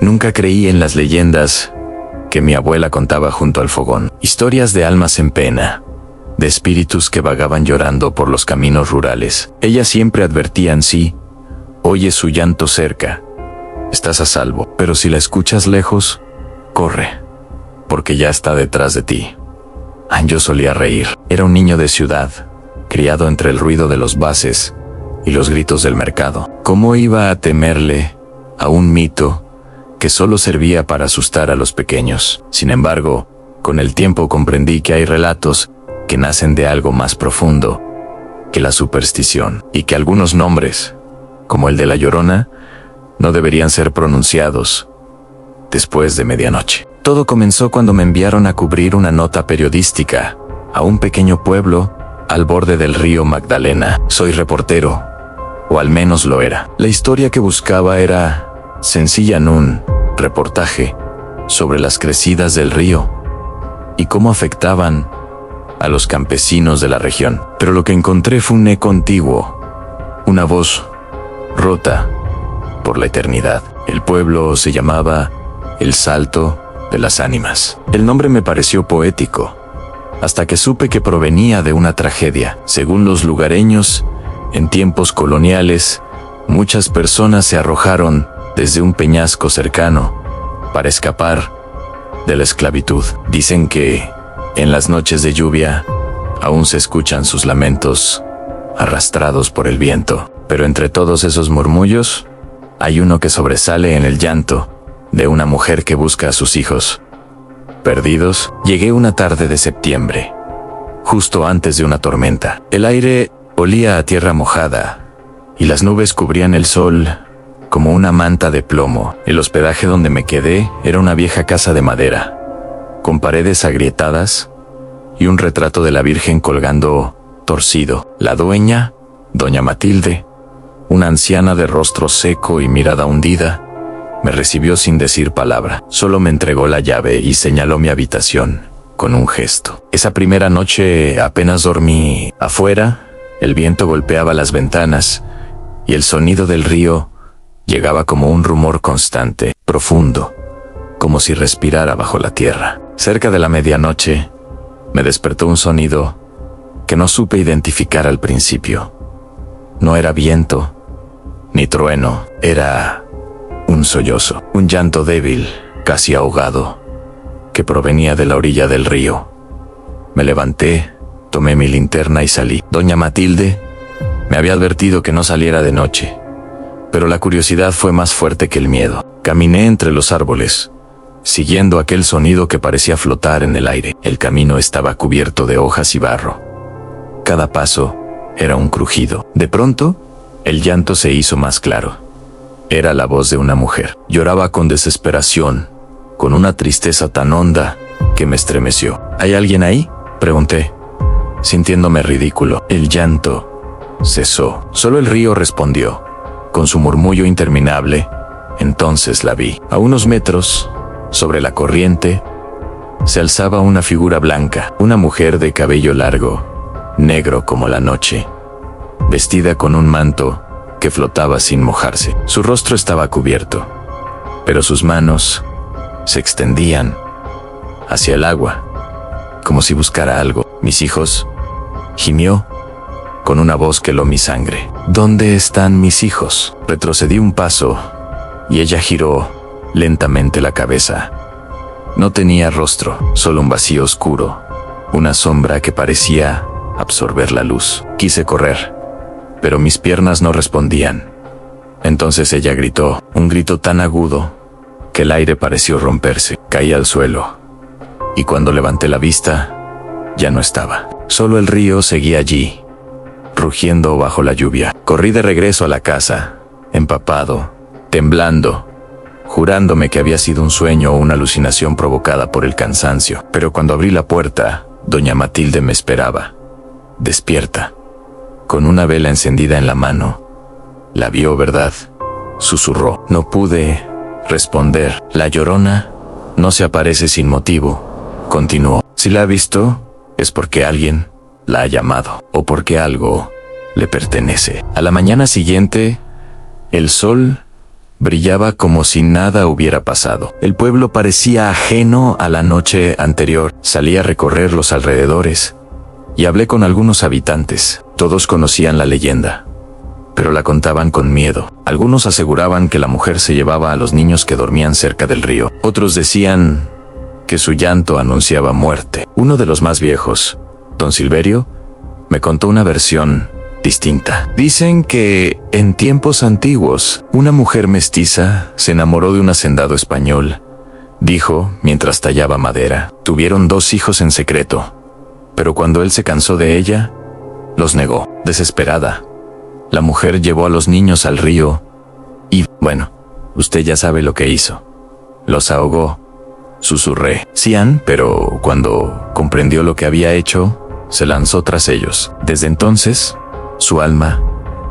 Nunca creí en las leyendas que mi abuela contaba junto al fogón. Historias de almas en pena, de espíritus que vagaban llorando por los caminos rurales. Ella siempre advertían: sí, oye su llanto cerca, estás a salvo, pero si la escuchas lejos, corre, porque ya está detrás de ti. Yo solía reír. Era un niño de ciudad, criado entre el ruido de los bases y los gritos del mercado. ¿Cómo iba a temerle a un mito que solo servía para asustar a los pequeños? Sin embargo, con el tiempo comprendí que hay relatos que nacen de algo más profundo que la superstición, y que algunos nombres, como el de La Llorona, no deberían ser pronunciados después de medianoche. Todo comenzó cuando me enviaron a cubrir una nota periodística a un pequeño pueblo al borde del río Magdalena. Soy reportero, o al menos lo era. La historia que buscaba era sencilla: en un reportaje sobre las crecidas del río y cómo afectaban a los campesinos de la región. Pero lo que encontré fue un eco antiguo, una voz rota por la eternidad. El pueblo se llamaba El Salto de las Ánimas. El nombre me pareció poético, hasta que supe que provenía de una tragedia. Según los lugareños, en tiempos coloniales, muchas personas se arrojaron desde un peñasco cercano para escapar de la esclavitud. Dicen que en las noches de lluvia aún se escuchan sus lamentos arrastrados por el viento. Pero entre todos esos murmullos, hay uno que sobresale en el llanto de una mujer que busca a sus hijos perdidos. Llegué una tarde de septiembre, justo antes de una tormenta. El aire olía a tierra mojada y las nubes cubrían el sol como una manta de plomo. El hospedaje donde me quedé era una vieja casa de madera, con paredes agrietadas y un retrato de la Virgen colgando torcido. La dueña, doña Matilde, una anciana de rostro seco y mirada hundida, me recibió sin decir palabra. Solo me entregó la llave y señaló mi habitación con un gesto. Esa primera noche apenas dormí. Afuera, el viento golpeaba las ventanas y el sonido del río llegaba como un rumor constante, profundo, como si respirara bajo la tierra. Cerca de la medianoche, me despertó un sonido que no supe identificar al principio. No era viento, ni trueno, era un sollozo, un llanto débil, casi ahogado, que provenía de la orilla del río. Me levanté, tomé mi linterna y salí. Doña Matilde me había advertido que no saliera de noche, pero la curiosidad fue más fuerte que el miedo. Caminé entre los árboles, siguiendo aquel sonido que parecía flotar en el aire. El camino estaba cubierto de hojas y barro. Cada paso era un crujido. De pronto, el llanto se hizo más claro. Era la voz de una mujer. Lloraba con desesperación, con una tristeza tan honda que me estremeció. ¿Hay alguien ahí?, pregunté, sintiéndome ridículo. El llanto cesó. Solo el río respondió, con su murmullo interminable. Entonces la vi. A unos metros, sobre la corriente, se alzaba una figura blanca, una mujer de cabello largo, negro como la noche, vestida con un manto que flotaba sin mojarse. Su rostro estaba cubierto, pero sus manos se extendían hacia el agua, como si buscara algo. «Mis hijos», gimió, con una voz que heló mi sangre. «¿Dónde están mis hijos?». Retrocedí un paso, y ella giró lentamente la cabeza. No tenía rostro, solo un vacío oscuro, una sombra que parecía absorber la luz. Quise correr, pero mis piernas no respondían. Entonces ella gritó, un grito tan agudo que el aire pareció romperse. Caí al suelo, y cuando levanté la vista, ya no estaba. Solo el río seguía allí, rugiendo bajo la lluvia. Corrí de regreso a la casa, empapado, temblando, jurándome que había sido un sueño o una alucinación provocada por el cansancio. Pero cuando abrí la puerta, doña Matilde me esperaba, despierta, con una vela encendida en la mano. «La vio, ¿verdad?», susurró. No pude responder. «La Llorona no se aparece sin motivo», continuó. «Si la ha visto, es porque alguien la ha llamado, o porque algo le pertenece». A la mañana siguiente, el sol brillaba como si nada hubiera pasado. El pueblo parecía ajeno a la noche anterior. Salí a recorrer los alrededores y hablé con algunos habitantes. Todos conocían la leyenda, pero la contaban con miedo. Algunos aseguraban que la mujer se llevaba a los niños que dormían cerca del río. Otros decían que su llanto anunciaba muerte. Uno de los más viejos, don Silverio, me contó una versión distinta. Dicen que en tiempos antiguos, una mujer mestiza se enamoró de un hacendado español, dijo mientras tallaba madera. Tuvieron 2 hijos en secreto, pero cuando él se cansó de ella, los negó. Desesperada, la mujer llevó a los niños al río y, bueno, usted ya sabe lo que hizo. Los ahogó. Susurré. Cian, pero cuando comprendió lo que había hecho, se lanzó tras ellos. Desde entonces, su alma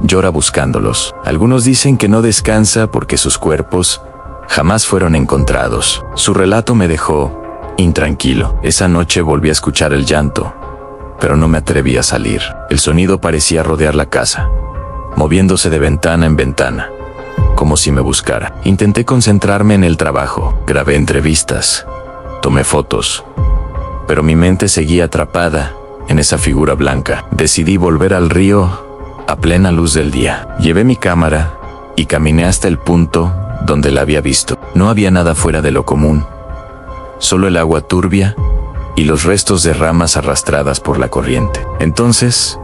llora buscándolos. Algunos dicen que no descansa porque sus cuerpos jamás fueron encontrados. Su relato me dejó intranquilo. Esa noche volví a escuchar el llanto, pero no me atreví a salir. El sonido parecía rodear la casa, moviéndose de ventana en ventana, como si me buscara. Intenté concentrarme en el trabajo, grabé entrevistas, tomé fotos, pero mi mente seguía atrapada en esa figura blanca. Decidí volver al río a plena luz del día. Llevé mi cámara y caminé hasta el punto donde la había visto. No había nada fuera de lo común, solo el agua turbia y los restos de ramas arrastradas por la corriente. Entonces,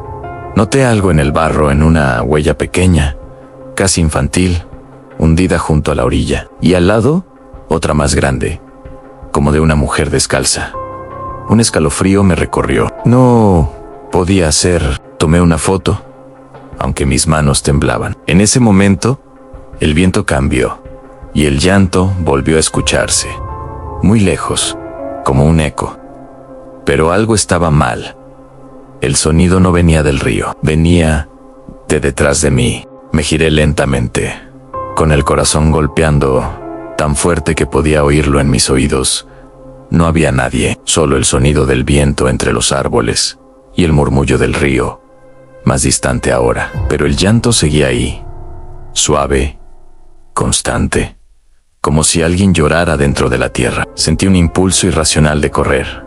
noté algo en el barro, en una huella pequeña, casi infantil, hundida junto a la orilla, y al lado, otra más grande, como de una mujer descalza. Un escalofrío me recorrió. No podía hacer. Tomé una foto, aunque mis manos temblaban. En ese momento, el viento cambió, y el llanto volvió a escucharse, muy lejos, como un eco. Pero algo estaba mal. El sonido no venía del río, venía de detrás de mí. Me giré lentamente, con el corazón golpeando tan fuerte que podía oírlo en mis oídos. No había nadie, solo el sonido del viento entre los árboles y el murmullo del río, más distante ahora. Pero el llanto seguía ahí, suave, constante, como si alguien llorara dentro de la tierra. Sentí un impulso irracional de correr,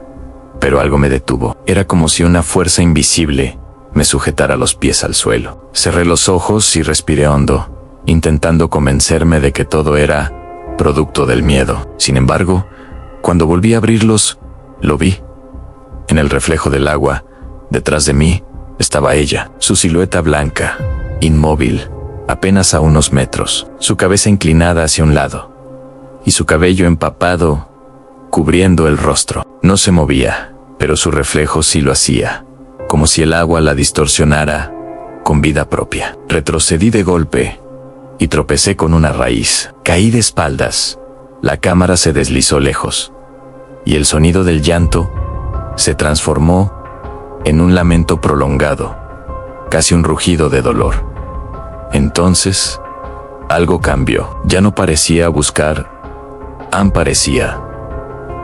pero algo me detuvo. Era como si una fuerza invisible me sujetara los pies al suelo. Cerré los ojos y respiré hondo, intentando convencerme de que todo era producto del miedo. Sin embargo, cuando volví a abrirlos, lo vi. En el reflejo del agua, detrás de mí, estaba ella, su silueta blanca, inmóvil, apenas a unos metros, su cabeza inclinada hacia un lado, y su cabello empapado, cubriendo el rostro. No se movía, pero su reflejo sí lo hacía, como si el agua la distorsionara con vida propia. Retrocedí de golpe y tropecé con una raíz. Caí de espaldas. La cámara se deslizó lejos, y el sonido del llanto se transformó en un lamento prolongado, casi un rugido de dolor. Entonces, algo cambió. Ya no parecía buscar, parecía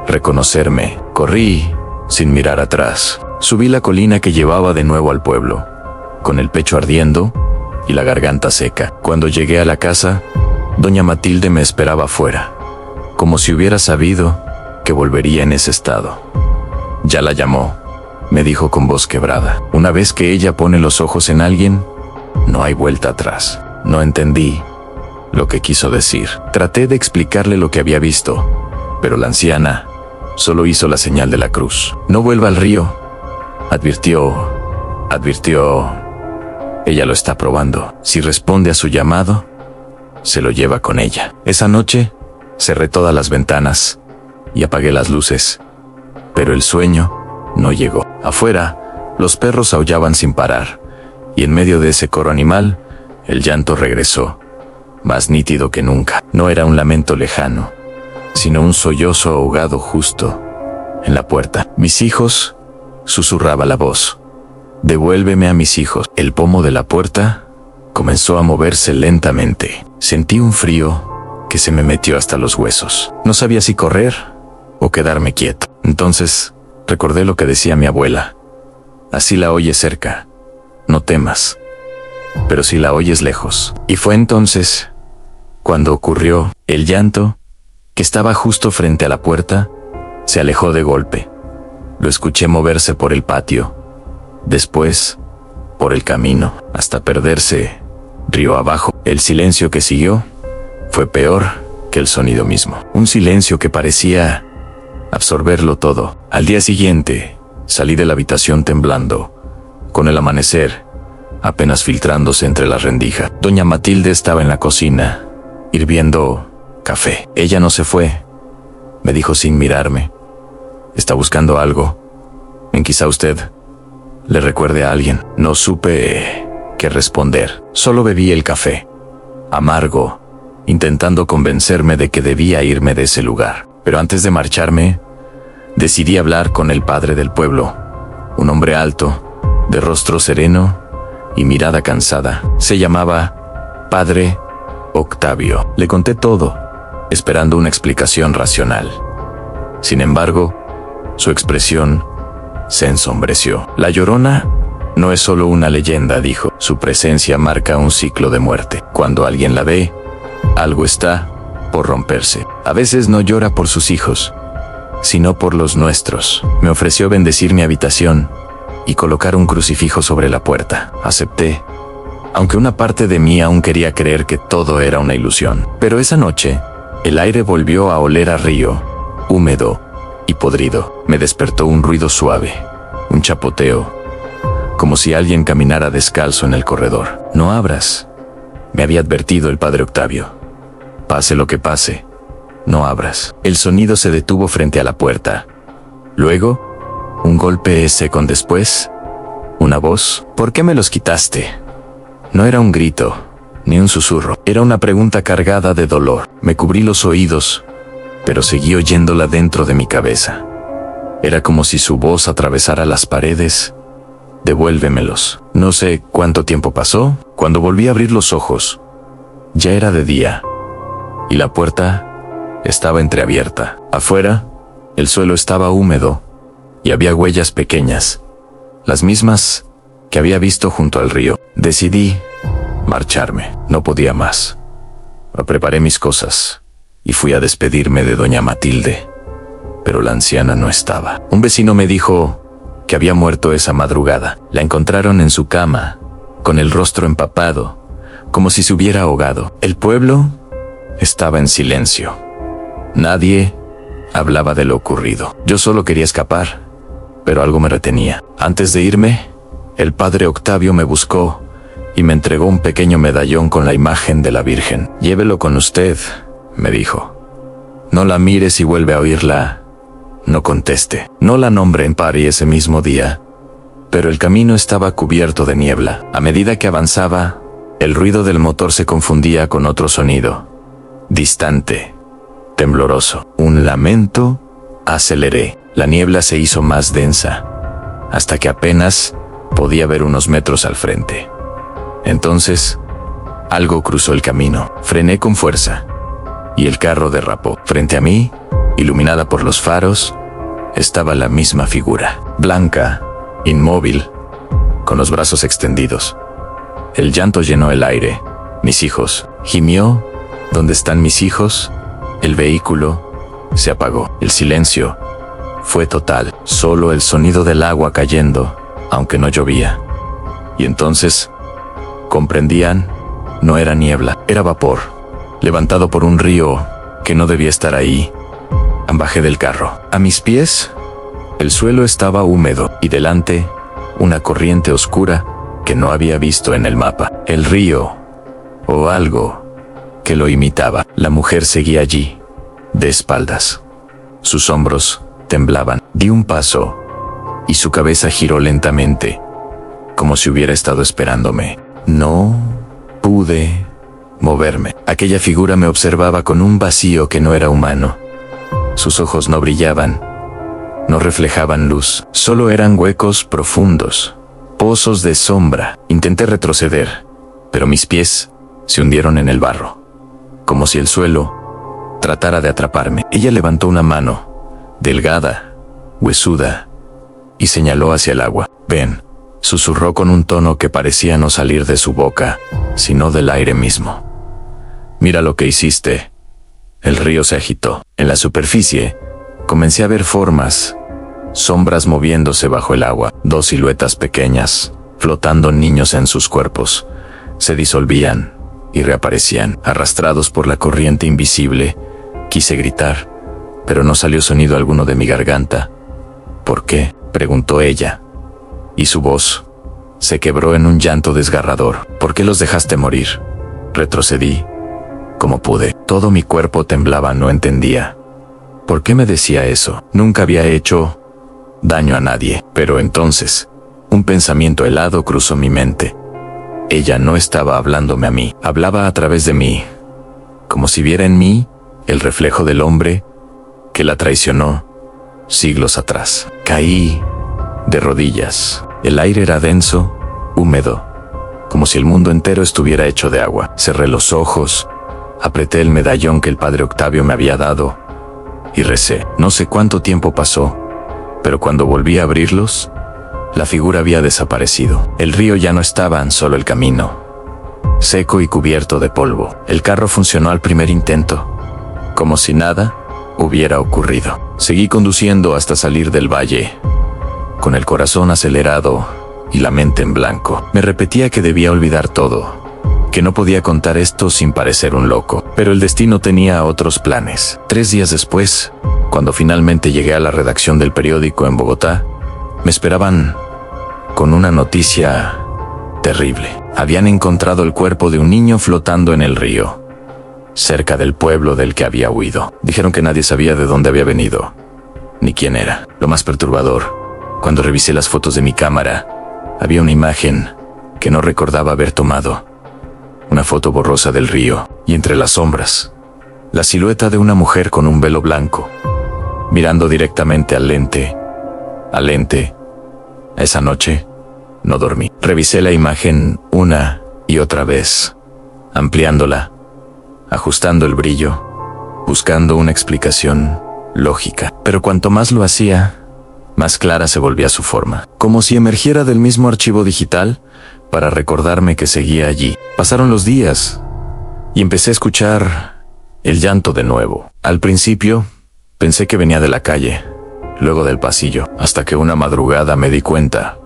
reconocerme. Corrí, sin mirar atrás. Subí la colina que llevaba de nuevo al pueblo, con el pecho ardiendo y la garganta seca. Cuando llegué a la casa, doña Matilde me esperaba afuera, como si hubiera sabido que volvería en ese estado. Ya la llamó, me dijo con voz quebrada. Una vez que ella pone los ojos en alguien, no hay vuelta atrás. No entendí lo que quiso decir. Traté de explicarle lo que había visto, pero la anciana solo hizo la señal de la cruz. No vuelva al río, advirtió. Ella lo está probando. Si responde a su llamado, se lo lleva con ella. Esa noche, cerré todas las ventanas y apagué las luces, pero el sueño no llegó. Afuera, los perros aullaban sin parar, y en medio de ese coro animal, el llanto regresó, más nítido que nunca. No era un lamento lejano, sino un sollozo ahogado justo en la puerta. Mis hijos, susurraba la voz. Devuélveme a mis hijos. El pomo de la puerta comenzó a moverse lentamente. Sentí un frío que se me metió hasta los huesos. No sabía si correr o quedarme quieto. Entonces, recordé lo que decía mi abuela. Así la oyes cerca, no temas, pero si la oyes lejos. Y fue entonces Cuando ocurrió, el llanto, que estaba justo frente a la puerta, se alejó de golpe. Lo escuché moverse por el patio, después por el camino, hasta perderse río abajo. El silencio que siguió fue peor que el sonido mismo. Un silencio que parecía absorberlo todo. Al día siguiente, salí de la habitación temblando, con el amanecer apenas filtrándose entre la rendija. Doña Matilde estaba en la cocina, hirviendo café. Ella no se fue, me dijo sin mirarme. Está buscando algo. En quizá usted le recuerde a alguien. No supe qué responder. Solo bebí el café, amargo, intentando convencerme de que debía irme de ese lugar. Pero antes de marcharme, decidí hablar con el padre del pueblo, un hombre alto, de rostro sereno y mirada cansada. Se llamaba Padre Octavio. Le conté todo, esperando una explicación racional. Sin embargo, su expresión se ensombreció. La Llorona no es solo una leyenda, dijo. Su presencia marca un ciclo de muerte. Cuando alguien la ve, algo está por romperse. A veces no llora por sus hijos, sino por los nuestros. Me ofreció bendecir mi habitación y colocar un crucifijo sobre la puerta. Acepté, aunque una parte de mí aún quería creer que todo era una ilusión. Pero esa noche, el aire volvió a oler a río, húmedo y podrido. Me despertó un ruido suave, un chapoteo, como si alguien caminara descalzo en el corredor. No abras, me había advertido el padre Octavio. Pase lo que pase, no abras. El sonido se detuvo frente a la puerta. Luego, un golpe seco. Después, una voz. ¿Por qué me los quitaste? No era un grito, ni un susurro. Era una pregunta cargada de dolor. Me cubrí los oídos, pero seguí oyéndola dentro de mi cabeza. Era como si su voz atravesara las paredes. Devuélvemelos. No sé cuánto tiempo pasó. Cuando volví a abrir los ojos, ya era de día, y la puerta estaba entreabierta. Afuera, el suelo estaba húmedo, y había huellas pequeñas, las mismas que había visto junto al río. Decidí marcharme. No podía más. Preparé mis cosas y fui a despedirme de doña Matilde, pero la anciana no estaba. Un vecino me dijo que había muerto esa madrugada. La encontraron en su cama, con el rostro empapado, como si se hubiera ahogado. El pueblo estaba en silencio. Nadie hablaba de lo ocurrido. Yo solo quería escapar, pero algo me retenía. Antes de irme, el padre Octavio me buscó y me entregó un pequeño medallón con la imagen de la Virgen. Llévelo con usted, me dijo. No la mire si vuelve a oírla. No conteste. No la nombré en París ese mismo día, pero el camino estaba cubierto de niebla. A medida que avanzaba, el ruido del motor se confundía con otro sonido, distante, tembloroso. Un lamento. Aceleré. La niebla se hizo más densa, hasta que apenas podía ver unos metros al frente. Entonces, algo cruzó el camino. Frené con fuerza, y el carro derrapó. Frente a mí, iluminada por los faros, estaba la misma figura, blanca, inmóvil, con los brazos extendidos. El llanto llenó el aire. Mis hijos. Gimió. ¿Dónde están mis hijos? El vehículo se apagó. El silencio fue total. Solo el sonido del agua cayendo, aunque no llovía. Y entonces, comprendían, no era niebla, era vapor, levantado por un río que no debía estar ahí. Bajé del carro. A mis pies, el suelo estaba húmedo, y delante, una corriente oscura que no había visto en el mapa. El río, o algo que lo imitaba. La mujer seguía allí, de espaldas. Sus hombros temblaban. Di un paso, y su cabeza giró lentamente, como si hubiera estado esperándome. No pude moverme. Aquella figura me observaba con un vacío que no era humano. Sus ojos no brillaban, no reflejaban luz, solo eran huecos profundos, pozos de sombra. Intenté retroceder, pero mis pies se hundieron en el barro, como si el suelo tratara de atraparme. Ella levantó una mano, delgada, huesuda, y señaló hacia el agua. Ven, susurró con un tono que parecía no salir de su boca, sino del aire mismo. Mira lo que hiciste. El río se agitó. En la superficie, comencé a ver formas, sombras moviéndose bajo el agua. 2 siluetas pequeñas, flotando niños en sus cuerpos, se disolvían y reaparecían, arrastrados por la corriente invisible. Quise gritar, pero no salió sonido alguno de mi garganta. ¿Por qué?, preguntó ella, y su voz se quebró en un llanto desgarrador. ¿Por qué los dejaste morir? Retrocedí como pude. Todo mi cuerpo temblaba, no entendía. ¿Por qué me decía eso? Nunca había hecho daño a nadie. Pero entonces, un pensamiento helado cruzó mi mente. Ella no estaba hablándome a mí, hablaba a través de mí, como si viera en mí el reflejo del hombre que la traicionó siglos atrás. Caí de rodillas. El aire era denso, húmedo, como si el mundo entero estuviera hecho de agua. Cerré los ojos, apreté el medallón que el padre Octavio me había dado y recé. No sé cuánto tiempo pasó, pero cuando volví a abrirlos, la figura había desaparecido. El río ya no estaba, solo el camino, seco y cubierto de polvo. El carro funcionó al primer intento, como si nada hubiera ocurrido. Seguí conduciendo hasta salir del valle, con el corazón acelerado y la mente en blanco. Me repetía que debía olvidar todo, que no podía contar esto sin parecer un loco. Pero el destino tenía otros planes. 3 días después, cuando finalmente llegué a la redacción del periódico en Bogotá, me esperaban con una noticia terrible. Habían encontrado el cuerpo de un niño flotando en el río, cerca del pueblo del que había huido. Dijeron que nadie sabía de dónde había venido, ni quién era. Lo más perturbador, cuando revisé las fotos de mi cámara, había una imagen que no recordaba haber tomado. Una foto borrosa del río, y entre las sombras, la silueta de una mujer con un velo blanco, mirando directamente al lente. Esa noche no dormí. Revisé la imagen una y otra vez, ampliándola, ajustando el brillo, buscando una explicación lógica. Pero cuanto más lo hacía, más clara se volvía su forma, como si emergiera del mismo archivo digital para recordarme que seguía allí. Pasaron los días y empecé a escuchar el llanto de nuevo. Al principio pensé que venía de la calle, luego del pasillo, hasta que una madrugada me di cuenta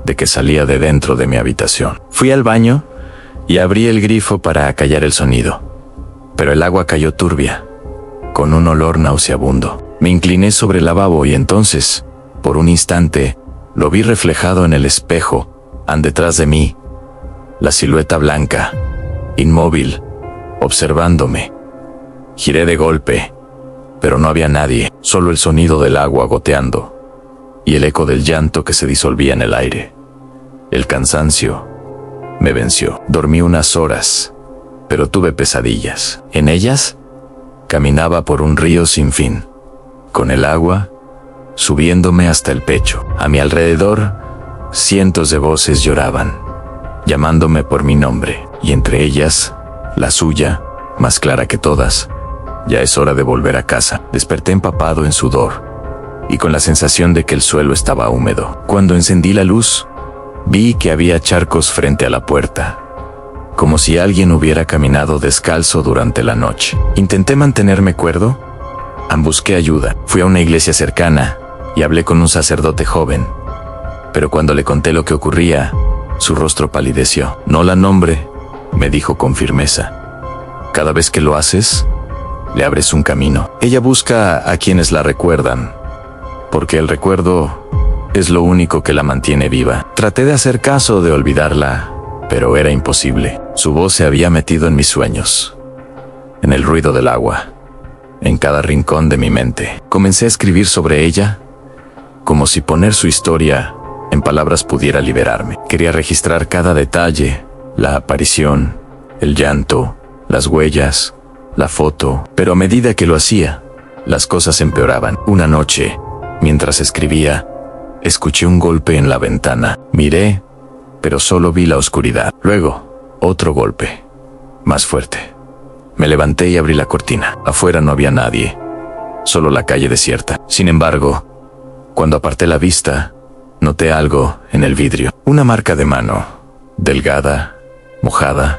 de que salía de dentro de mi habitación. Fui al baño y abrí el grifo para acallar el sonido, pero el agua cayó turbia, con un olor nauseabundo. Me incliné sobre el lavabo y entonces, por un instante, lo vi reflejado en el espejo, detrás de mí, la silueta blanca, inmóvil, observándome. Giré de golpe, pero no había nadie, solo el sonido del agua goteando y el eco del llanto que se disolvía en el aire. El cansancio me venció. Dormí unas horas, pero tuve pesadillas. En ellas, caminaba por un río sin fin, con el agua subiéndome hasta el pecho. A mi alrededor, cientos de voces lloraban, llamándome por mi nombre, y entre ellas, la suya, más clara que todas: ya es hora de volver a casa. Desperté empapado en sudor y con la sensación de que el suelo estaba húmedo. Cuando encendí la luz, vi que había charcos frente a la puerta, como si alguien hubiera caminado descalzo durante la noche. Intenté mantenerme cuerdo. Busqué ayuda. Fui a una iglesia cercana y hablé con un sacerdote joven, pero cuando le conté lo que ocurría, su rostro palideció. No la nombre, me dijo con firmeza. Cada vez que lo haces, le abres un camino. Ella busca a quienes la recuerdan, porque el recuerdo es lo único que la mantiene viva. Traté de hacer caso, de olvidarla, pero era imposible. Su voz se había metido en mis sueños, en el ruido del agua, en cada rincón de mi mente. Comencé a escribir sobre ella, como si poner su historia en palabras pudiera liberarme. Quería registrar cada detalle, la aparición, el llanto, las huellas, la foto, pero a medida que lo hacía, las cosas empeoraban. Una noche, mientras escribía, escuché un golpe en la ventana. Miré, pero solo vi la oscuridad. Luego, otro golpe, más fuerte. Me levanté y abrí la cortina. Afuera no había nadie, solo la calle desierta. Sin embargo, cuando aparté la vista, noté algo en el vidrio. Una marca de mano, delgada, mojada,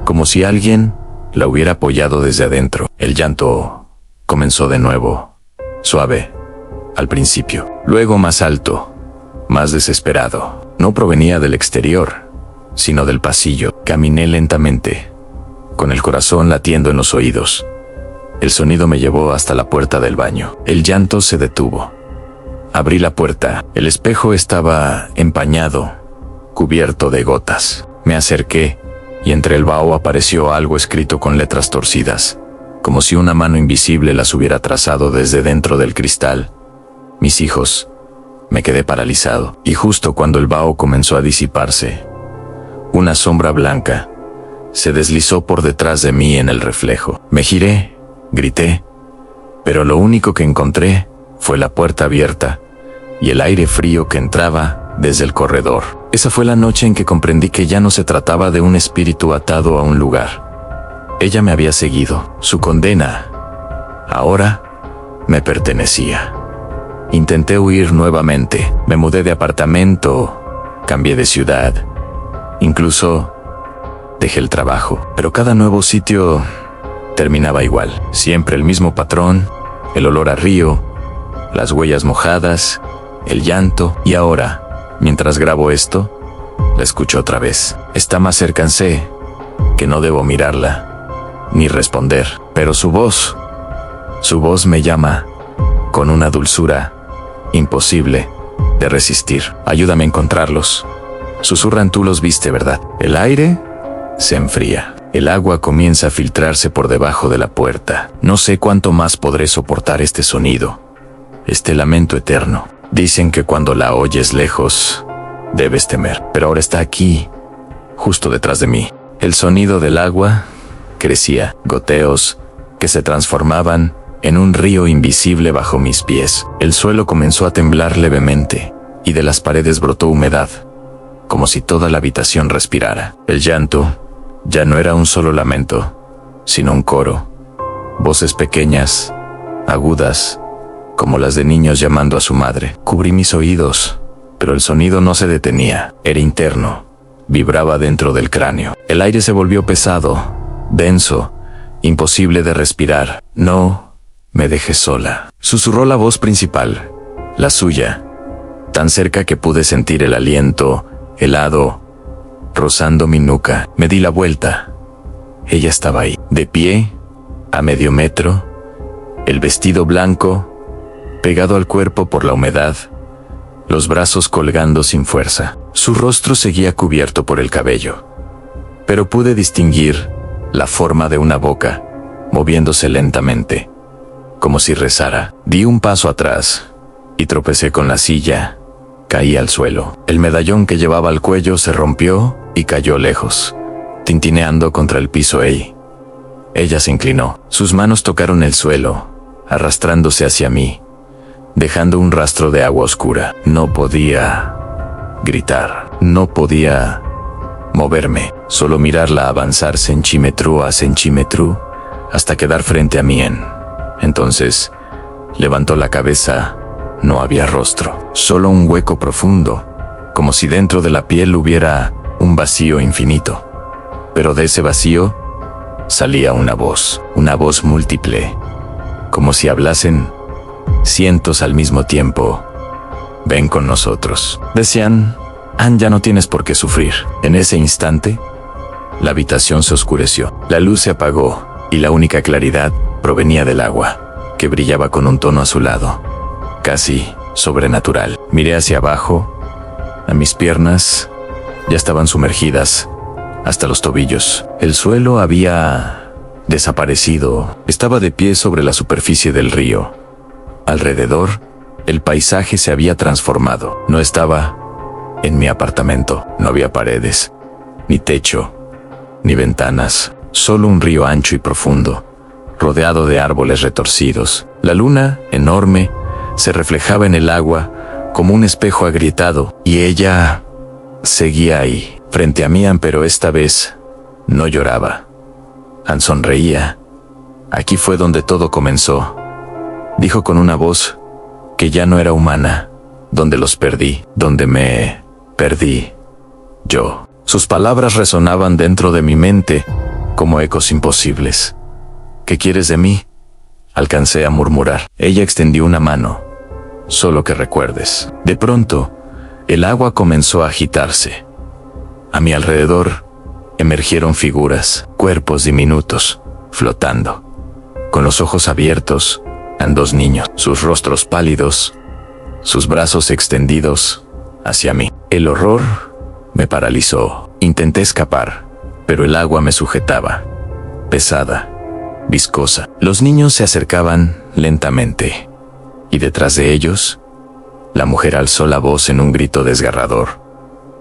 como si alguien la hubiera apoyado desde adentro. El llanto comenzó de nuevo, suave, al principio, luego más alto, más desesperado. No provenía del exterior, sino del pasillo. Caminé lentamente, con el corazón latiendo en los oídos. El sonido me llevó hasta la puerta del baño. El llanto se detuvo. Abrí la puerta. El espejo estaba empañado, cubierto de gotas. Me acerqué y entre el vaho apareció algo escrito con letras torcidas, como si una mano invisible las hubiera trazado desde dentro del cristal. Mis hijos. Me quedé paralizado. Y justo cuando el vaho comenzó a disiparse, una sombra blanca se deslizó por detrás de mí en el reflejo. Me giré, grité, pero lo único que encontré fue la puerta abierta y el aire frío que entraba desde el corredor. Esa fue la noche en que comprendí que ya no se trataba de un espíritu atado a un lugar. Ella me había seguido. Su condena ahora me pertenecía. Intenté huir nuevamente. Me mudé de apartamento, cambié de ciudad, incluso dejé el trabajo. Pero cada nuevo sitio terminaba igual. Siempre el mismo patrón, el olor a río, las huellas mojadas, el llanto. Y ahora, mientras grabo esto, la escucho otra vez. Está más cerca, sé que no debo mirarla, ni responder. Pero su voz me llama con una dulzura imposible de resistir. Ayúdame a encontrarlos. Susurran, tú los viste, ¿verdad? El aire se enfría. El agua comienza a filtrarse por debajo de la puerta. No sé cuánto más podré soportar este sonido, este lamento eterno. Dicen que cuando la oyes lejos, debes temer. Pero ahora está aquí, justo detrás de mí. El sonido del agua crecía, goteos que se transformaban en un río invisible bajo mis pies. El suelo comenzó a temblar levemente, y de las paredes brotó humedad, como si toda la habitación respirara. El llanto ya no era un solo lamento, sino un coro. Voces pequeñas, agudas, como las de niños llamando a su madre. Cubrí mis oídos, pero el sonido no se detenía. Era interno, vibraba dentro del cráneo. El aire se volvió pesado, denso, imposible de respirar. No me dejes sola, susurró la voz principal, la suya, tan cerca que pude sentir el aliento helado rozando mi nuca. Me di la vuelta. Ella estaba ahí, de pie, a medio metro, el vestido blanco pegado al cuerpo por la humedad, los brazos colgando sin fuerza. Su rostro seguía cubierto por el cabello, pero pude distinguir la forma de una boca moviéndose lentamente, como si rezara. Di un paso atrás y tropecé con la silla. Caí al suelo. El medallón que llevaba al cuello se rompió y cayó lejos, tintineando contra el piso. Ella se inclinó. Sus manos tocaron el suelo, arrastrándose hacia mí, dejando un rastro de agua oscura. No podía gritar, no podía moverme, solo mirarla avanzar centímetro a centímetro hasta quedar frente a mí. Entonces levantó la cabeza. No había rostro, solo un hueco profundo, como si dentro de la piel hubiera un vacío infinito. Pero de ese vacío salía una voz múltiple, como si hablasen cientos al mismo tiempo. Ven con nosotros, decían. Anne, ya no tienes por qué sufrir. En ese instante, la habitación se oscureció. La luz se apagó y la única claridad provenía del agua, que brillaba con un tono azulado, casi sobrenatural. Miré hacia abajo. A mis piernas ya estaban sumergidas hasta los tobillos. El suelo había desaparecido. Estaba de pie sobre la superficie del río. Alrededor, el paisaje se había transformado. No estaba en mi apartamento. No había paredes, ni techo, ni ventanas. Solo un río ancho y profundo, rodeado de árboles retorcidos. La luna, enorme, se reflejaba en el agua como un espejo agrietado, y ella seguía ahí, frente a mí, pero esta vez no lloraba. Anne sonreía. Aquí fue donde todo comenzó, dijo con una voz que ya no era humana. Donde los perdí, donde me perdí yo. Sus palabras resonaban dentro de mi mente como ecos imposibles. ¿Qué quieres de mí? Alcancé a murmurar. Ella extendió una mano. Solo que recuerdes. De pronto, el agua comenzó a agitarse. A mi alrededor emergieron figuras, cuerpos diminutos, flotando. Con los ojos abiertos, eran dos niños, sus rostros pálidos, sus brazos extendidos hacia mí. El horror me paralizó. Intenté escapar, pero el agua me sujetaba, pesada, viscosa. Los niños se acercaban lentamente, y detrás de ellos, la mujer alzó la voz en un grito desgarrador,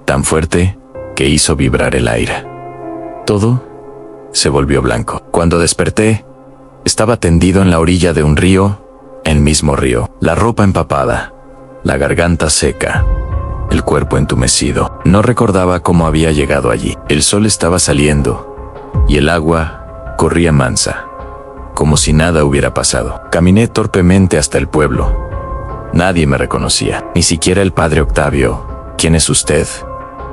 tan fuerte que hizo vibrar el aire. Todo se volvió blanco. Cuando desperté, estaba tendido en la orilla de un río, el mismo río, la ropa empapada, la garganta seca, el cuerpo entumecido. No recordaba cómo había llegado allí. El sol estaba saliendo, y el agua corría mansa, como si nada hubiera pasado. Caminé torpemente hasta el pueblo. Nadie me reconocía, ni siquiera el padre Octavio. ¿Quién es usted?,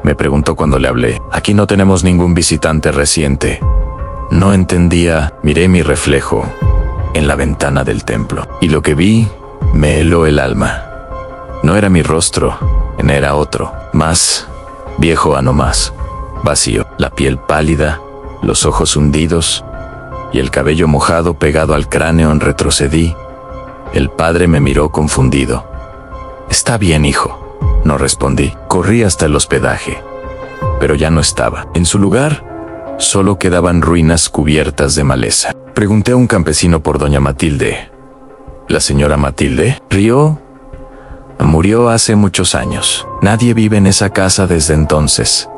me preguntó cuando le hablé. Aquí no tenemos ningún visitante reciente. No entendía. Miré mi reflejo en la ventana del templo, y lo que vi me heló el alma. No era mi rostro, era otro, más viejo a no más, vacío, la piel pálida, los ojos hundidos y el cabello mojado pegado al cráneo. Retrocedí. El padre me miró confundido. «Está bien, hijo», no respondí. Corrí hasta el hospedaje, pero ya no estaba. En su lugar, solo quedaban ruinas cubiertas de maleza. Pregunté a un campesino por doña Matilde. ¿La señora Matilde?» Rió. «Murió hace muchos años. Nadie vive en esa casa desde entonces.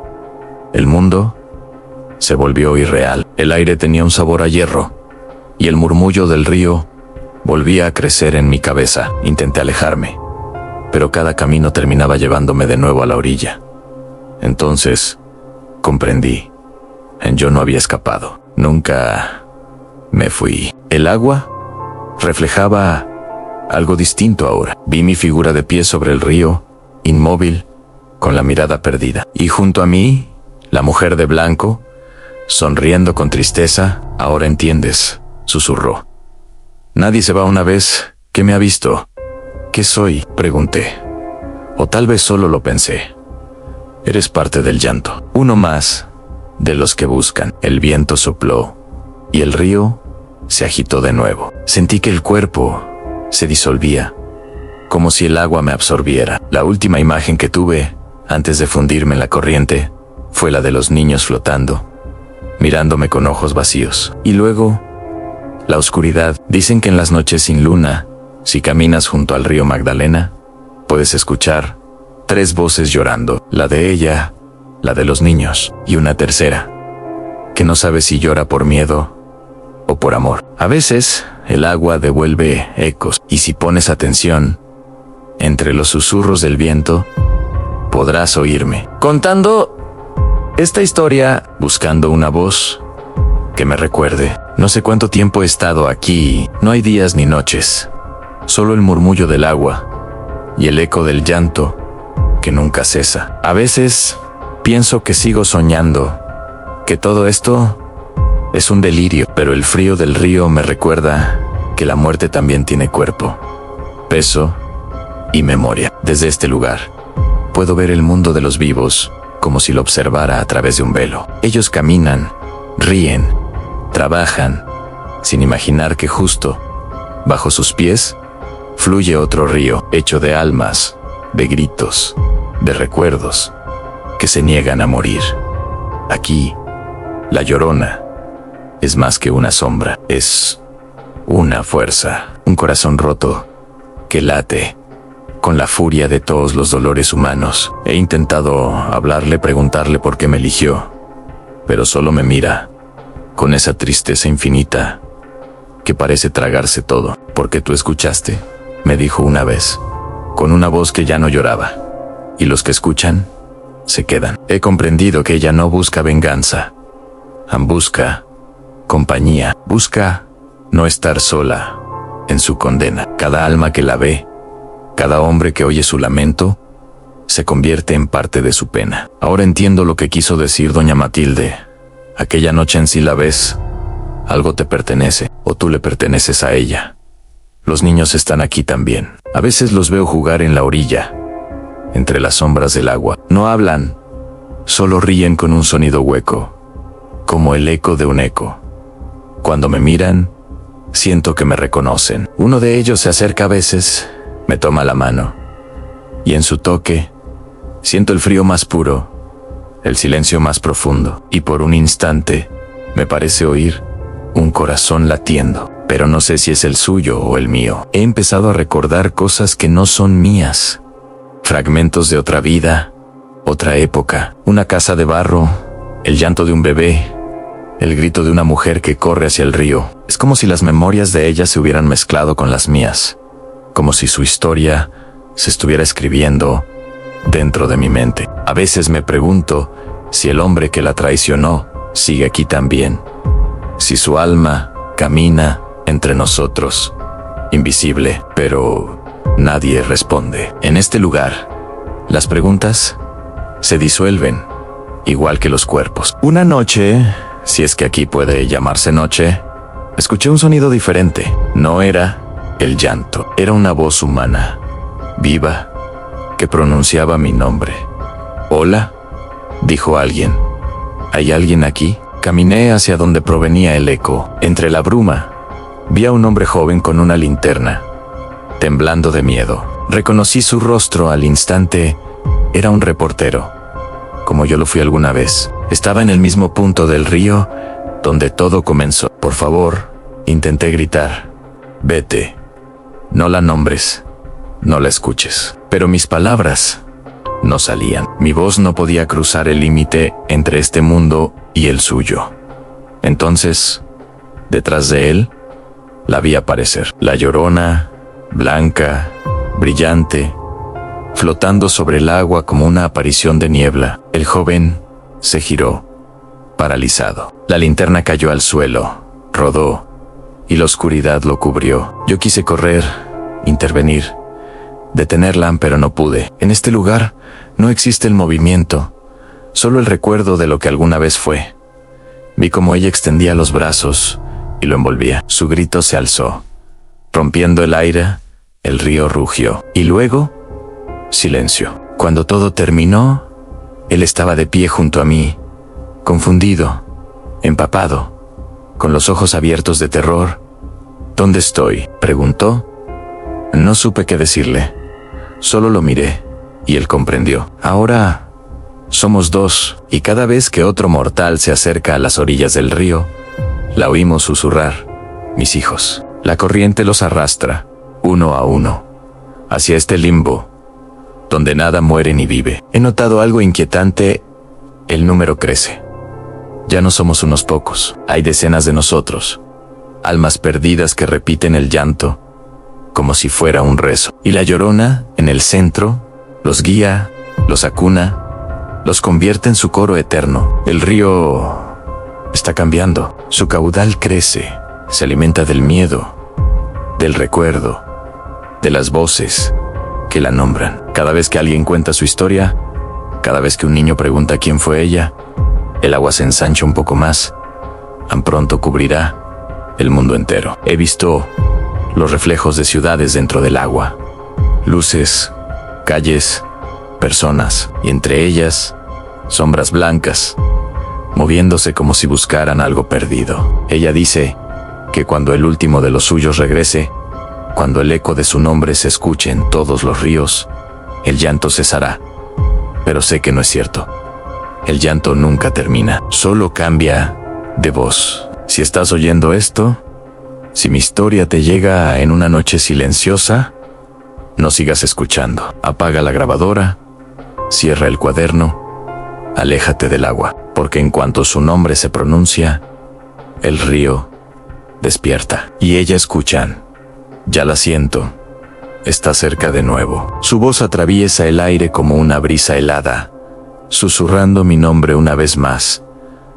El mundo se volvió irreal. El aire tenía un sabor a hierro, y el murmullo del río volvía a crecer en mi cabeza. Intenté alejarme, pero cada camino terminaba llevándome de nuevo a la orilla. Entonces comprendí. Yo no había escapado. Nunca me fui. El agua reflejaba algo distinto ahora. Vi mi figura de pie sobre el río, inmóvil, con la mirada perdida. Y junto a mí, la mujer de blanco, sonriendo con tristeza. «Ahora entiendes», susurró. «Nadie se va una vez que me ha visto». «¿Qué soy?», pregunté. O tal vez solo lo pensé. «Eres parte del llanto. Uno más de los que buscan». El viento sopló, y el río se agitó de nuevo. Sentí que el cuerpo se disolvía, como si el agua me absorbiera. La última imagen que tuve, antes de fundirme en la corriente, fue la de los niños flotando, mirándome con ojos vacíos. Y luego, la oscuridad. Dicen que en las noches sin luna, si caminas junto al río Magdalena, puedes escuchar 3 voces llorando. La de ella, la de los niños, y una tercera, que no sabe si llora por miedo o por amor. A veces, el agua devuelve ecos, y si pones atención, entre los susurros del viento, podrás oírme contando esta historia, buscando una voz que me recuerde. No sé cuánto tiempo he estado aquí. No hay días ni noches, solo el murmullo del agua y el eco del llanto que nunca cesa. A veces pienso que sigo soñando, que todo esto es un delirio, pero el frío del río me recuerda que la muerte también tiene cuerpo, peso y memoria. Desde este lugar, puedo ver el mundo de los vivos como si lo observara a través de un velo. Ellos caminan, ríen, trabajan, sin imaginar que justo bajo sus pies fluye otro río hecho de almas, de gritos, de recuerdos que se niegan a morir. Aquí, la Llorona es más que una sombra, es una fuerza, un corazón roto que late con la furia de todos los dolores humanos. He intentado hablarle, preguntarle por qué me eligió, pero solo me mira con esa tristeza infinita que parece tragarse todo. «¿Por qué tú escuchaste?», me dijo una vez, con una voz que ya no lloraba. «Y los que escuchan, se quedan». He comprendido que ella no busca venganza, busca compañía, busca no estar sola en su condena. Cada alma que la ve, cada hombre que oye su lamento, se convierte en parte de su pena. Ahora entiendo lo que quiso decir doña Matilde. Aquella noche en sí la ves, algo te pertenece, o tú le perteneces a ella. Los niños están aquí también. A veces los veo jugar en la orilla, entre las sombras del agua. No hablan, solo ríen con un sonido hueco, como el eco de un eco. Cuando me miran, siento que me reconocen. Uno de ellos se acerca a veces, me toma la mano, y en su toque, siento el frío más puro, el silencio más profundo, y por un instante, me parece oír un corazón latiendo, pero no sé si es el suyo o el mío. He empezado a recordar cosas que no son mías, fragmentos de otra vida, otra época, una casa de barro, el llanto de un bebé, el grito de una mujer que corre hacia el río. Es como si las memorias de ella se hubieran mezclado con las mías, como si su historia se estuviera escribiendo dentro de mi mente. A veces me pregunto si el hombre que la traicionó sigue aquí también, si su alma camina entre nosotros, invisible, pero nadie responde. En este lugar, las preguntas se disuelven, igual que los cuerpos. Una noche, si es que aquí puede llamarse noche, escuché un sonido diferente. No era el llanto, era una voz humana, viva, que pronunciaba mi nombre. «Hola», dijo alguien. «¿Hay alguien aquí?». Caminé hacia donde provenía el eco. Entre la bruma, vi a un hombre joven con una linterna, temblando de miedo. Reconocí su rostro al instante. Era un reportero, como yo lo fui alguna vez. Estaba en el mismo punto del río donde todo comenzó. «Por favor», intenté gritar, «vete. No la nombres. No la escuches». Pero mis palabras no salían. Mi voz no podía cruzar el límite entre este mundo y el suyo. Entonces, detrás de él, la vi aparecer. La Llorona, blanca, brillante, flotando sobre el agua como una aparición de niebla. El joven se giró, paralizado. La linterna cayó al suelo, rodó, y la oscuridad lo cubrió. Yo quise correr, intervenir, detenerla, pero no pude. En este lugar no existe el movimiento, solo el recuerdo de lo que alguna vez fue. Vi cómo ella extendía los brazos y lo envolvía. Su grito se alzó. Rompiendo el aire, el río rugió. Y luego, silencio. Cuando todo terminó, él estaba de pie junto a mí, confundido, empapado, con los ojos abiertos de terror. «¿Dónde estoy?», preguntó. No supe qué decirle. Solo lo miré, y él comprendió. «Ahora somos dos», y cada vez que otro mortal se acerca a las orillas del río, la oímos susurrar: «mis hijos». La corriente los arrastra, uno a uno, hacia este limbo, donde nada muere ni vive. He notado algo inquietante: el número crece. Ya no somos unos pocos, hay decenas de nosotros, almas perdidas que repiten el llanto, como si fuera un rezo. Y la Llorona, en el centro, los guía, los acuna, los convierte en su coro eterno. El río está cambiando. Su caudal crece, se alimenta del miedo, del recuerdo, de las voces que la nombran. Cada vez que alguien cuenta su historia, cada vez que un niño pregunta quién fue ella, el agua se ensancha un poco más. Tan pronto cubrirá el mundo entero. He visto los reflejos de ciudades dentro del agua, luces, calles, personas, y entre ellas, sombras blancas, moviéndose como si buscaran algo perdido. Ella dice que cuando el último de los suyos regrese, cuando el eco de su nombre se escuche en todos los ríos, el llanto cesará. Pero sé que no es cierto. El llanto nunca termina, solo cambia de voz. Si estás oyendo esto, si mi historia te llega en una noche silenciosa, no sigas escuchando. Apaga la grabadora, cierra el cuaderno, aléjate del agua, porque en cuanto su nombre se pronuncia, el río despierta. Y ella escuchan. Ya la siento. Está cerca de nuevo. Su voz atraviesa el aire como una brisa helada, susurrando mi nombre una vez más.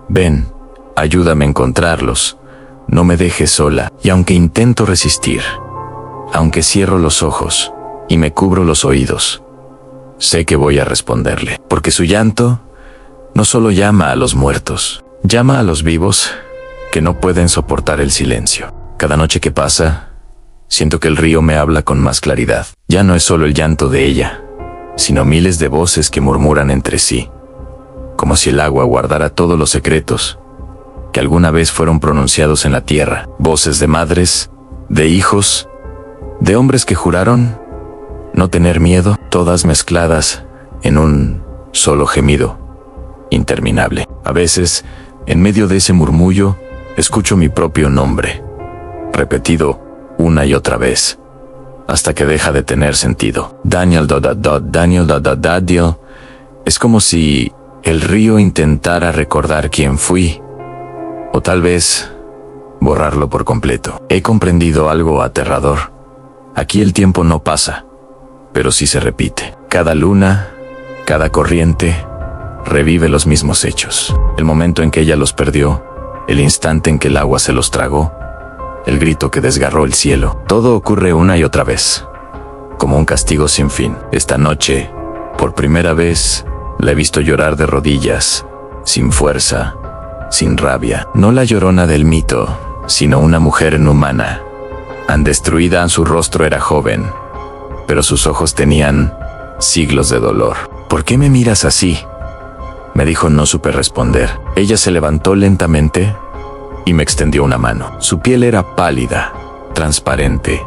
Ven, ayúdame a encontrarlos. No me dejes sola. Y aunque intento resistir, aunque cierro los ojos y me cubro los oídos, sé que voy a responderle, porque su llanto no solo llama a los muertos, Llama a los vivos que no pueden soportar el silencio. Cada noche que pasa, siento que el río me habla con más claridad. Ya no es solo el llanto de ella, sino miles de voces que murmuran entre sí, como si el agua guardara todos los secretos que alguna vez fueron pronunciados en la tierra. Voces de madres, de hijos, de hombres que juraron no tener miedo, todas mezcladas en un solo gemido interminable. A veces, en medio de ese murmullo, escucho mi propio nombre, repetido una y otra vez, hasta que deja de tener sentido. Daniel, Daniel, Daniel. Es como si el río intentara recordar quién fui, o tal vez borrarlo por completo. He comprendido algo aterrador. Aquí el tiempo no pasa, pero sí se repite. Cada luna, cada corriente, revive los mismos hechos. El momento en que ella los perdió, el instante en que el agua se los tragó, el grito que desgarró el cielo. Todo ocurre una y otra vez, como un castigo sin fin. Esta noche, por primera vez, la he visto llorar de rodillas, sin fuerza, sin rabia. No la Llorona del mito, sino una mujer inhumana. Destruida, su rostro era joven, pero sus ojos tenían siglos de dolor. ¿Por qué me miras así?, me dijo. No supe responder. Ella se levantó lentamente y me extendió una mano. Su piel era pálida, transparente,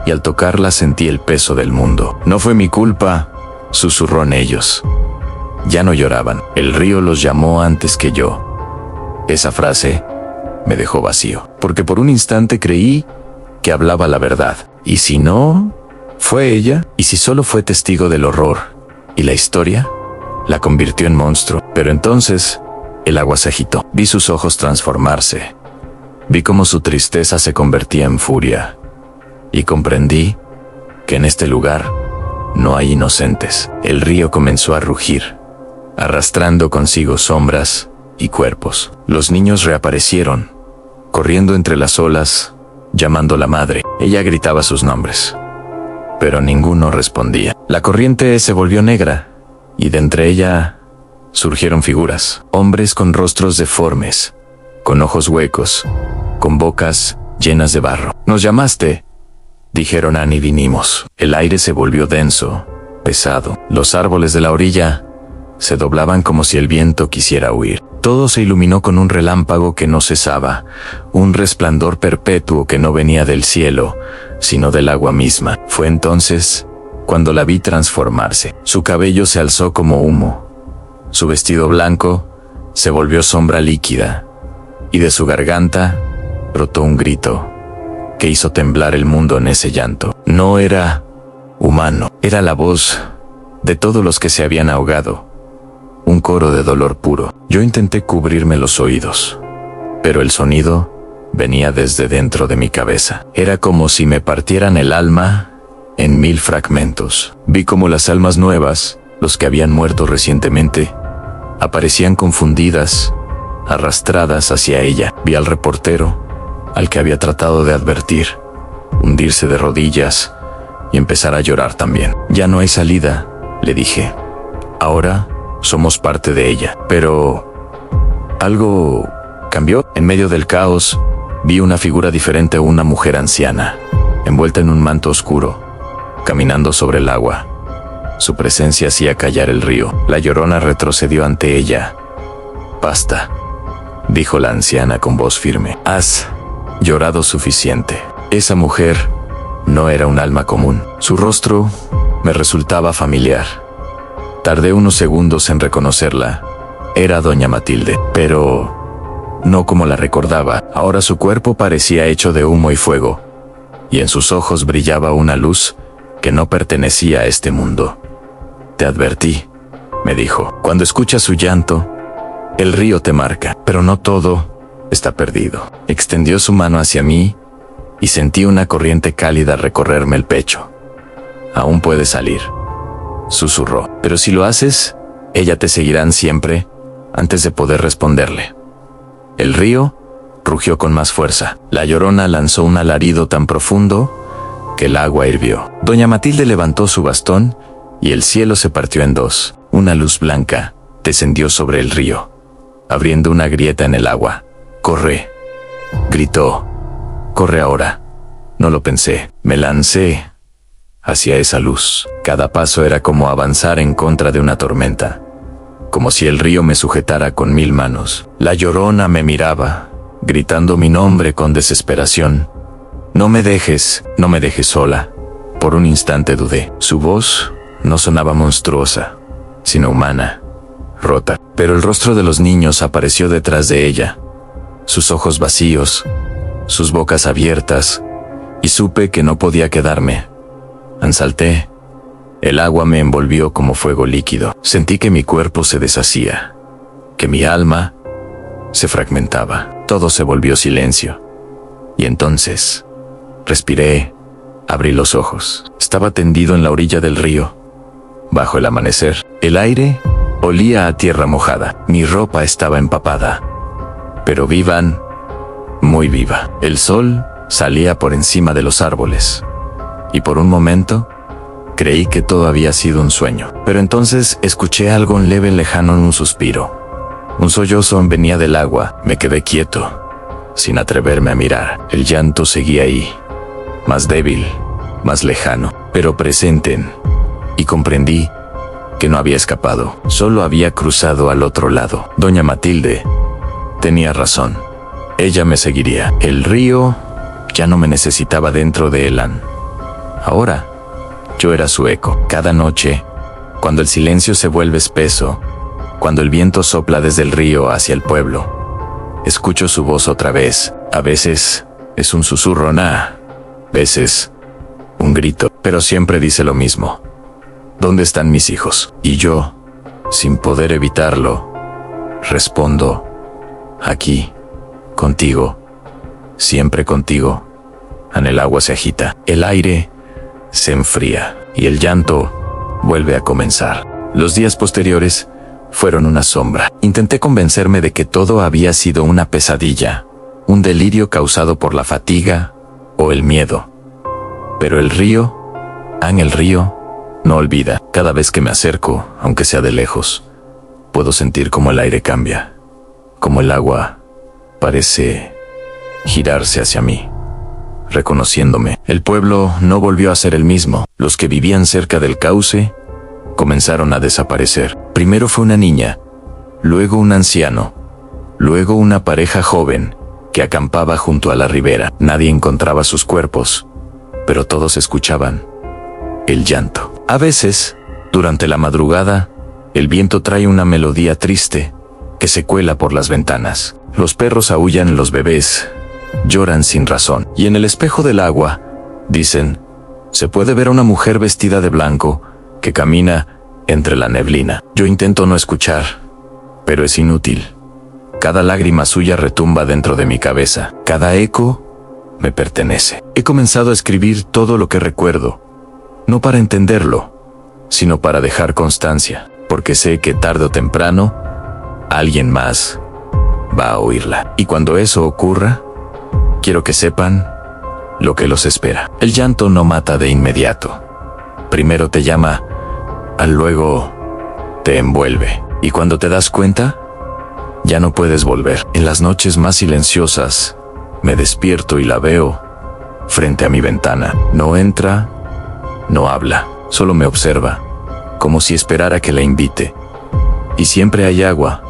y al tocarla sentí el peso del mundo. No fue mi culpa, susurró en ellos. Ya no lloraban. El río los llamó antes que yo. Esa frase me dejó vacío, porque por un instante creí que hablaba la verdad. ¿Y si no fue ella? ¿Y si solo fue testigo del horror y la historia la convirtió en monstruo? Pero entonces el agua se agitó. Vi sus ojos transformarse. Vi cómo su tristeza se convertía en furia. Y comprendí que en este lugar no hay inocentes. El río comenzó a rugir, arrastrando consigo sombras y cuerpos. Los niños reaparecieron, corriendo entre las olas, llamando a la madre. Ella gritaba sus nombres, pero ninguno respondía. La corriente se volvió negra, y de entre ella surgieron figuras. Hombres con rostros deformes, con ojos huecos, con bocas llenas de barro. «¿Nos llamaste?», dijeron. «Annie, vinimos». El aire se volvió denso, pesado. Los árboles de la orilla se doblaban como si el viento quisiera huir. Todo se iluminó con un relámpago que no cesaba, un resplandor perpetuo que no venía del cielo, sino del agua misma. Fue entonces cuando la vi transformarse. Su cabello se alzó como humo, su vestido blanco se volvió sombra líquida, y de su garganta brotó un grito que hizo temblar el mundo en ese llanto. No era humano, era la voz de todos los que se habían ahogado, un coro de dolor puro. Yo intenté cubrirme los oídos, pero el sonido venía desde dentro de mi cabeza. Era como si me partieran el alma en 1000 fragmentos. Vi como las almas nuevas, los que habían muerto recientemente, aparecían confundidas, arrastradas hacia ella. Vi al reportero, al que había tratado de advertir, hundirse de rodillas y empezar a llorar también. «Ya no hay salida», le dije. «Ahora somos parte de ella». Pero algo cambió. En medio del caos, vi una figura diferente, una mujer anciana, envuelta en un manto oscuro, caminando sobre el agua. Su presencia hacía callar el río. La Llorona retrocedió ante ella. «Basta», dijo la anciana con voz firme. «Has llorado suficiente». Esa mujer no era un alma común. Su rostro me resultaba familiar. Tardé unos segundos en reconocerla. Era doña Matilde, pero no como la recordaba. Ahora su cuerpo parecía hecho de humo y fuego, y en sus ojos brillaba una luz que no pertenecía a este mundo. «Te advertí», me dijo. «Cuando escuchas su llanto, el río te marca, pero no todo está perdido». Extendió su mano hacia mí y sentí una corriente cálida recorrerme el pecho. «Aún puedes salir», susurró. «Pero si lo haces, ella te seguirán siempre». Antes de poder responderle, el río rugió con más fuerza. La Llorona lanzó un alarido tan profundo que el agua hirvió. Doña Matilde levantó su bastón y el cielo se partió en dos. Una luz blanca descendió sobre el río, abriendo una grieta en el agua. «¡Corre!», gritó. «¡Corre ahora!». No lo pensé. Me lancé hacia esa luz. Cada paso era como avanzar en contra de una tormenta, como si el río me sujetara con 1000 manos. La Llorona me miraba, gritando mi nombre con desesperación. «No me dejes sola». Por un instante dudé. Su voz no sonaba monstruosa, sino humana, rota. Pero el rostro de los niños apareció detrás de ella, sus ojos vacíos, sus bocas abiertas, y supe que no podía quedarme. Salté. El agua me envolvió como fuego líquido. Sentí que mi cuerpo se deshacía, que mi alma se fragmentaba. Todo se volvió silencio. Y entonces respiré, abrí los ojos. Estaba tendido en la orilla del río, bajo el amanecer. El aire olía a tierra mojada. Mi ropa estaba empapada, pero viva, muy viva. El sol salía por encima de los árboles, y por un momento creí que todo había sido un sueño. Pero entonces escuché algo leve lejano en un suspiro. Un sollozo venía del agua. Me quedé quieto, sin atreverme a mirar. El llanto seguía ahí, más débil, más lejano, pero presente, y comprendí que no había escapado, solo había cruzado al otro lado. Doña Matilde tenía razón. Ella me seguiría. El río ya no me necesitaba dentro de él. Ahora yo era su eco. Cada noche, cuando el silencio se vuelve espeso, cuando el viento sopla desde el río hacia el pueblo, escucho su voz otra vez. A veces es un susurro, a veces un grito, pero siempre dice lo mismo: ¿dónde están mis hijos? Y yo, sin poder evitarlo, respondo: aquí, contigo, siempre contigo. El agua se agita, el aire se enfría, y el llanto vuelve a comenzar. Los días posteriores fueron una sombra. Intenté convencerme de que todo había sido una pesadilla, un delirio causado por la fatiga o el miedo. Pero el río no olvida. Cada vez que me acerco, aunque sea de lejos, puedo sentir como el aire cambia, como el agua parece girarse hacia mí, reconociéndome. El pueblo no volvió a ser el mismo. Los que vivían cerca del cauce comenzaron a desaparecer. Primero fue una niña, luego un anciano, luego una pareja joven que acampaba junto a la ribera. Nadie encontraba sus cuerpos, pero todos escuchaban el llanto. A veces, durante la madrugada, el viento trae una melodía triste que se cuela por las ventanas. Los perros aúllan, los bebés lloran sin razón. Y en el espejo del agua, dicen, se puede ver a una mujer vestida de blanco que camina entre la neblina. Yo intento no escuchar, pero es inútil. Cada lágrima suya retumba dentro de mi cabeza. Cada eco me pertenece. He comenzado a escribir todo lo que recuerdo, no para entenderlo, sino para dejar constancia, porque sé que tarde o temprano alguien más va a oírla. Y cuando eso ocurra, quiero que sepan lo que los espera. El llanto no mata de inmediato. Primero te llama, luego te envuelve. Y cuando te das cuenta, ya no puedes volver. En las noches más silenciosas, me despierto y la veo frente a mi ventana. No entra, no habla, solo me observa, como si esperara que la invite. Y siempre hay agua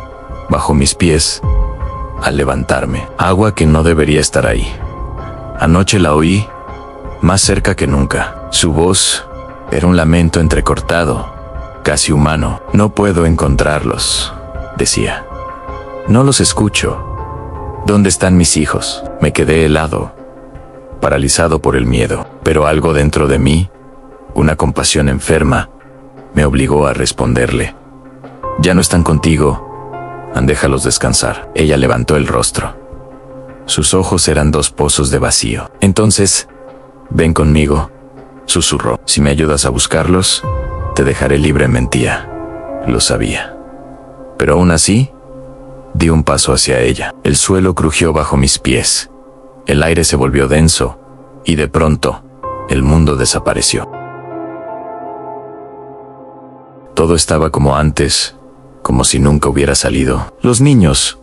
bajo mis pies al levantarme. Agua que no debería estar ahí. Anoche la oí, más cerca que nunca. Su voz era un lamento entrecortado, casi humano. No puedo encontrarlos, decía. No los escucho. ¿Dónde están mis hijos? Me quedé helado, paralizado por el miedo, pero algo dentro de mí, una compasión enferma, me obligó a responderle. Ya no están contigo, déjalos descansar. Ella levantó el rostro. Sus ojos eran 2 pozos de vacío. Entonces, ven conmigo, susurró. Si me ayudas a buscarlos, te dejaré libre. Mentía, lo sabía. Pero aún así, di un paso hacia ella. El suelo crujió bajo mis pies. El aire se volvió denso, y de pronto, el mundo desapareció. Todo estaba como antes, como si nunca hubiera salido. Los niños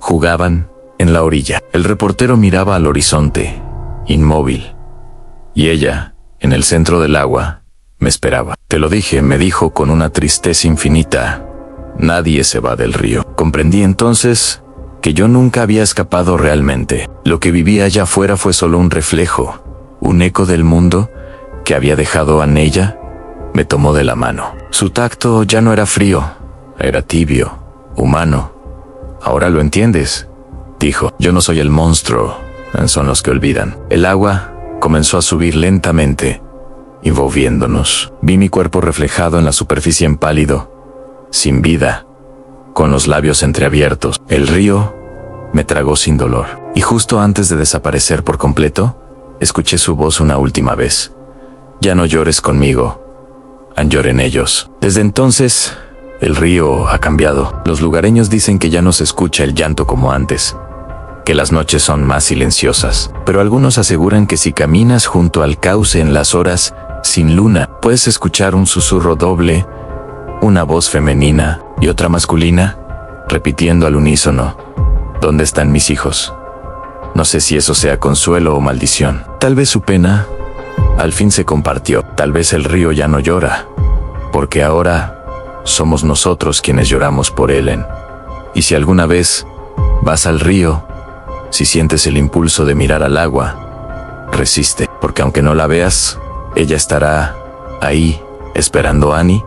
jugaban en la orilla. El reportero miraba al horizonte, inmóvil. Y ella, en el centro del agua, me esperaba. Te lo dije, me dijo con una tristeza infinita. Nadie se va del río. Comprendí entonces que yo nunca había escapado realmente. Lo que vivía allá afuera fue solo un reflejo, un eco del mundo que había dejado a ella. Me tomó de la mano. Su tacto ya no era frío, era tibio, humano. Ahora lo entiendes, dijo. Yo no soy el monstruo, son los que olvidan. El agua comenzó a subir lentamente, envolviéndonos. Vi mi cuerpo reflejado en la superficie en pálido, sin vida, con los labios entreabiertos. El río me tragó sin dolor. Y justo antes de desaparecer por completo, escuché su voz una última vez. Ya no llores conmigo, lloren ellos. Desde entonces, el río ha cambiado. Los lugareños dicen que ya no se escucha el llanto como antes, que las noches son más silenciosas. Pero algunos aseguran que si caminas junto al cauce en las horas sin luna, puedes escuchar un susurro doble, una voz femenina y otra masculina, repitiendo al unísono: ¿dónde están mis hijos? No sé si eso sea consuelo o maldición. Tal vez su pena al fin se compartió. Tal vez el río ya no llora, porque ahora somos nosotros quienes lloramos por él. Y si alguna vez vas al río, si sientes el impulso de mirar al agua, resiste, porque aunque no la veas, ella estará ahí, esperando a Annie,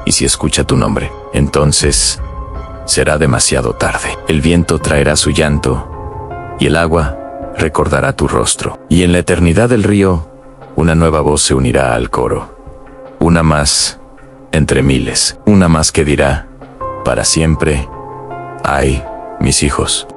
y si escucha tu nombre, entonces será demasiado tarde. El viento traerá su llanto, y el agua recordará tu rostro. Y en la eternidad del río, una nueva voz se unirá al coro. Una más entre miles. Una más que dirá: para siempre, ay, mis hijos.